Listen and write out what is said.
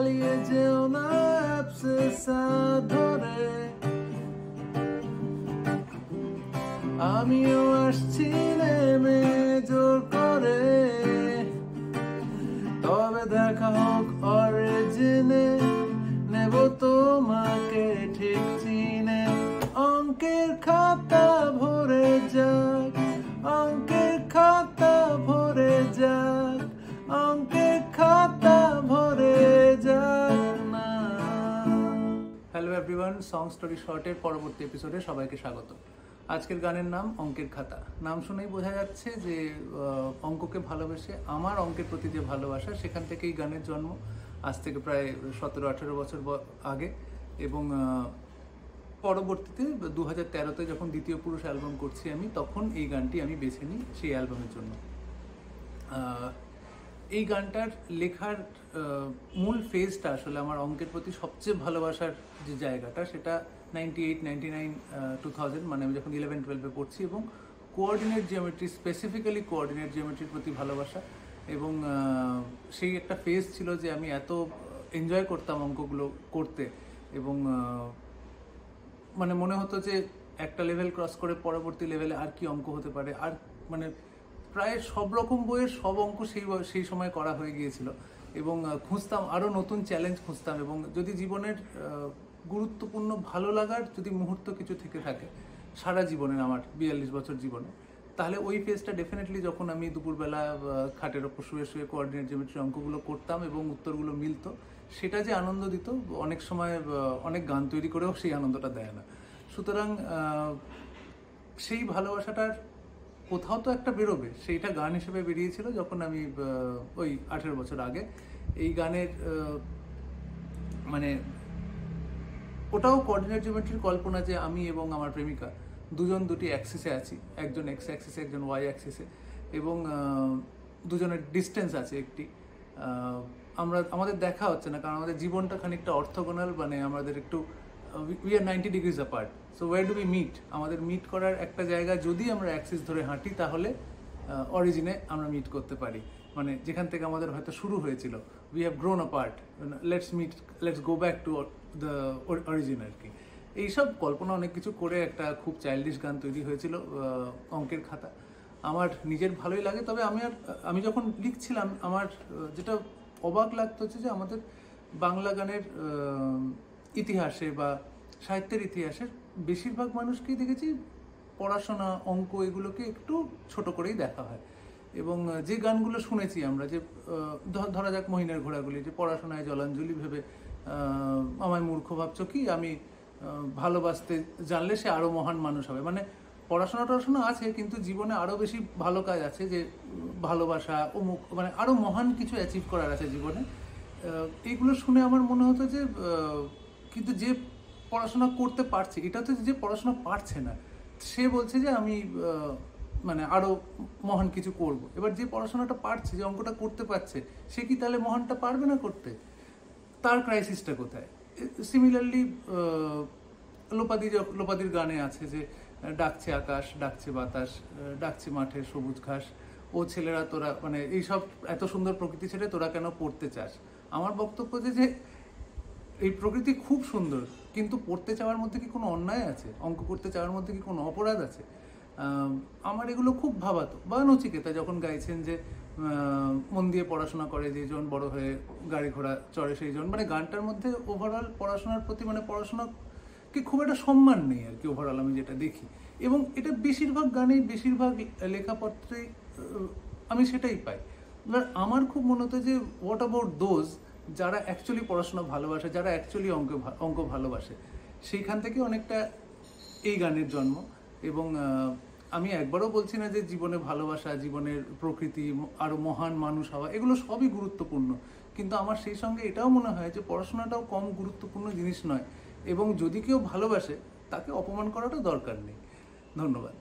পালিয়ে যেও না অ্যাবসেসা ধরে, আমিও আসছি নেমে জোর করে, তবে দেখা হোক অরিজিনে, নেব তোমাকে ঠিক চিনে। অঙ্কের খাতা ভরে যাক, অঙ্কের খাতা ভরে যাক, অঙ্কের খাতা ভরে যাক না। হ্যালো এভরিওয়ান, সং স্টোরি শর্টের পরবর্তী এপিসোডে সবাইকে স্বাগত। আজকের গানের নাম অঙ্কের খাতা। নাম শুনেই বোঝা যাচ্ছে যে অঙ্ককে ভালোবেসে আমার অঙ্কের প্রতি যে ভালোবাসা, সেখান থেকেই গানের জন্ম। আজ থেকে প্রায় 17-18 বছর আগে। এবং পরবর্তীতে 2013-তে যখন দ্বিতীয় পুরুষ অ্যালবাম করছি আমি, তখন এই গানটি আমি বেছে নিই সেই অ্যালবামের জন্য। এই গানটার লেখার মূল ফেজটা আসলে আমার অঙ্কের প্রতি সবচেয়ে ভালোবাসার যে জায়গাটা, সেটা 98, 99, 2000 মানে আমি যখন 11-12-এ পড়ছি, এবং কোঅর্ডিনেট জিওমেট্রি, স্পেসিফিক্যালি কোঅর্ডিনেট জিওমেট্রির প্রতি ভালোবাসা। এবং সেই একটা ফেজ ছিল যে আমি এত এনজয় করতাম অঙ্কগুলো করতে, এবং মানে মনে হতো যে একটা লেভেল ক্রস করে পরবর্তী লেভেলে আর কি অঙ্ক হতে পারে। আর মানে প্রায় সব রকম বইয়ের সব অঙ্ক সেই সময় করা হয়ে গিয়েছিল, এবং খুঁজতাম আরও নতুন চ্যালেঞ্জ খুঁজতাম। এবং যদি জীবনের গুরুত্বপূর্ণ ভালো লাগার যদি মুহূর্ত কিছু থেকে থাকে সারা জীবনের, আমার 42 বছর জীবনে, তাহলে ওই ফেজটা ডেফিনেটলি যখন আমি দুপুরবেলা খাটের ওপর শুয়ে শুয়ে কোঅর্ডিনেট জিওমেট্রি অঙ্কগুলো করতাম এবং উত্তরগুলো মিলতো, সেটা যে আনন্দ দিত, অনেক সময় অনেক গান তৈরি করেও সেই আনন্দটা দেয় না। সুতরাং সেই ভালোবাসাটার কোথাও তো একটা বেরোবে, সেইটা গান হিসেবে বেরিয়েছিল যখন আমি ওই 18 বছর আগে এই গানের মানে ওটাও কোঅর্ডিনেট জিওমেট্রির কল্পনা যে আমি এবং আমার প্রেমিকা দুজন দুটি অ্যাক্সিসে আছি, একজন এক্স অ্যাক্সিসে একজন ওয়াই অ্যাক্সিসে, এবং দুজনের ডিস্টেন্স আছে একটি। আমাদের দেখা হচ্ছে না, কারণ আমাদের জীবনটা খানিকটা অর্থোগোনাল, মানে আমাদের একটু we are 90 degrees apart. So where do we meet? আমাদের মিট করার একটা জায়গা যদি আমরা অ্যাক্সিস ধরে হাঁটি, তাহলে অরিজিনে আমরা মিট করতে পারি, মানে যেখান থেকে আমাদের হয়তো শুরু হয়েছিল। We have grown apart, let's meet, let's go back to the origin আর কি। এইসব কল্পনা অনেক কিছু করে একটা খুব চাইল্ডিশ গান তৈরি হয়েছিল অঙ্কের খাতা। আমার নিজের ভালোই লাগে, তবে আমি যখন লিখছিলাম আমার যেটা অবাক লাগতো হচ্ছে যে আমাদের বাংলা গানের ইতিহাসে বা সাহিত্যের ইতিহাসে বেশিরভাগ মানুষকেই দেখেছি পড়াশোনা, অঙ্ক এগুলোকে একটু ছোট করেই দেখা হয়। এবং যে গানগুলো শুনেছি আমরা, যে ধরা যাক মহিনের ঘোড়াগুলি, যে পড়াশোনায় জলাঞ্জলি ভেবে আমায় মূর্খ ভাবছো কি, আমি ভালোবাসতে জানলে সে আরও মহান মানুষ হবে। মানে পড়াশোনা আছে, কিন্তু জীবনে আরও বেশি ভালো কাজ আছে, যে ভালোবাসা ও মানে আরও মহান কিছু অ্যাচিভ করার আছে জীবনে। এইগুলো শুনে আমার মনে হতো যে কিন্তু যে পড়াশোনা করতে পারছে, এটা তো যে পড়াশোনা পারছে না, সে বলছে যে আমি মানে আরও মহান কিছু করব। এবার যে পড়াশোনাটা পারছে, যে অঙ্কটা করতে পারছে, সে কি তাহলে মহানটা পারবে না করতে? তার ক্রাইসিসটা কোথায়? সিমিলারলি লোপাদির গানে আছে যে ডাকছে আকাশ, ডাকছে বাতাস, ডাকছে মাঠের সবুজ ঘাস, ও ছেলেরা তোরা, মানে এইসব এত সুন্দর প্রকৃতি ছেড়ে তোরা কেন পড়তে চাস? আমার বক্তব্য যে এই প্রকৃতি খুব সুন্দর, কিন্তু পড়তে চাওয়ার মধ্যে কি কোনো অন্যায় আছে? অঙ্ক করতে চাওয়ার মধ্যে কি কোনো অপরাধ আছে? আমার এগুলো খুব ভাবাতো। বা নচিকেতা যখন গাইছেন যে মন দিয়ে পড়াশোনা করে যেজন, বড় হয়ে গাড়ি ঘোড়া চড়ে সেই জন, মানে গানটার মধ্যে ওভারঅল পড়াশোনার প্রতি, মানে পড়াশোনাকে খুব একটা সম্মান নেই আর কি, ওভারঅল আমি যেটা দেখি। এবং এটা বেশিরভাগ গানেই, বেশিরভাগ লেখাপত্রেই আমি সেটাই পাই। এবার আমার খুব মনে হতো যে হোয়াট অ্যাবাউট দোজ যারা অ্যাকচুয়ালি পড়াশোনা ভালোবাসে, যারা অ্যাকচুয়ালি অঙ্ক ভালোবাসে, সেইখান থেকে অনেকটা এই গানের জন্ম। এবং আমি একবারও বলছি না যে জীবনে ভালোবাসা, জীবনের প্রকৃতি, আরও মহান মানুষ হওয়া, এগুলো সবই গুরুত্বপূর্ণ, কিন্তু আমার সেই সঙ্গে এটাও মনে হয় যে পড়াশোনাটাও কম গুরুত্বপূর্ণ জিনিস নয়, এবং যদি কেউ ভালোবাসে তাকে অপমান করাটা দরকার নেই। ধন্যবাদ।